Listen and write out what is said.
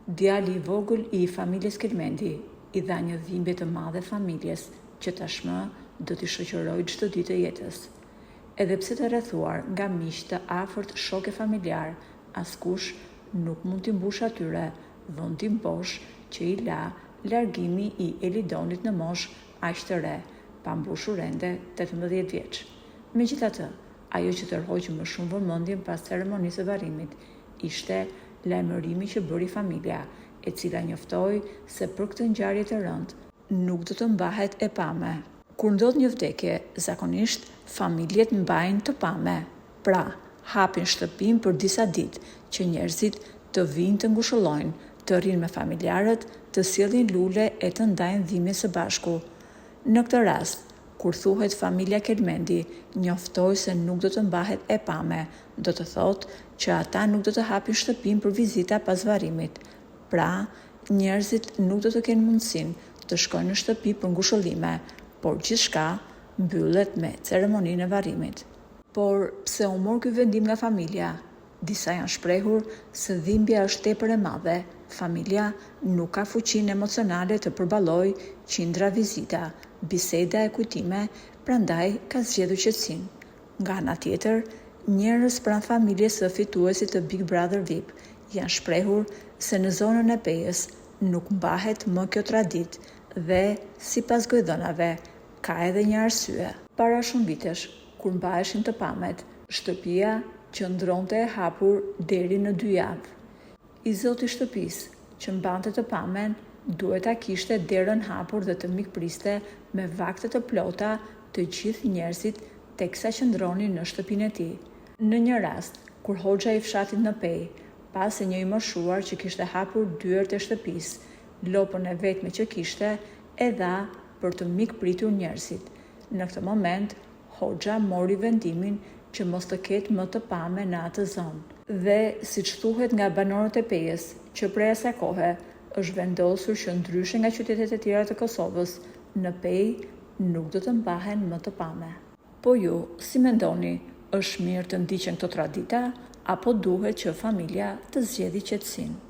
Djali I vogël I familjes Kelmendi I dha një dhimbje të madhe familjes që tashmë do t'i shoqërojë çdo ditë të jetës. Edhe pse të rrethuar nga miq të afërt, shokë familjar, askush nuk mund t'i mbush atyre vendin bosh që I la largimi I Elidonit në moshë aq të re, pa mbushur ende 18 vjeç. Megjithatë, ajo që tërhoqi më shumë vëmendjen pas ceremonisë së varrimit ishte lajmërimi që bëri familja, e cila njoftoi se për këtë ngjarje të rëndë nuk do të mbahet e pame. Kur ndodh një vdekje, zakonisht familjet mbajnë të pame. Pra, hapin shtëpinë për disa ditë që njerëzit të vinë të ngushëllojnë, të rinë me familjarët, të sjellin lule e të ndajnë dhimbje së bashku. Në këtë rast, kur thuhet familja Kelmendi njoftoi se nuk do të mbahet e pame, do të thotë që ata nuk do të hapin shtëpinë për vizita pas varrimit. Pra, njerëzit nuk do të kenë mundësinë të shkojnë në shtëpi për ngushëllime, por gjithçka mbyllet me ceremoninë e varrimit. Por pse u mor ky vendim nga familja? Disa janë shprehur se dhimbja është tepër e madhe, familja nuk ka fuqinë emocionale të përballojë qindra vizita, biseda e kujtime, prandaj ka zgjedhur qetësinë. Nga ana tjetër, njerëz pranë familjes së fituesit të Big Brother VIP janë shprehur se në zonën e Pejës nuk mbahet më kjo traditë dhe, sipas gojdhënave, ka edhe një arsye. Para shumë vitesh, kur mbaheshin të pamet, shtëpia qëndronte e hapur deri në 2 javë. I zoti I shtëpisë që mbante të pamen duhet ta kishte derën hapur dhe të mikpriste me vakte të plota të gjithë njerëzit teksa qëndronin në shtëpinë e tij. Në një rast, kur hoxha I fshatit në Pejë, pas e një I moshuar që kishte hapur dyert e shtëpisë, lopën e vetme që kishte e dha për të mikpritur njerëzit. Në këtë moment, hoxha mori vendimin që mos të ketë më të pame në atë zonë. Dhe, siç thuhet nga banorët e Pejës, që prej asaj kohe është vendosur që ndryshe nga qytetet e tjera të Kosovës, në Pejë nuk do të mbahen më të pame. Po ju, si mendoni, është mirë të ndiqen këto tradita, apo duhet që familja të zgjedhë qetësinë?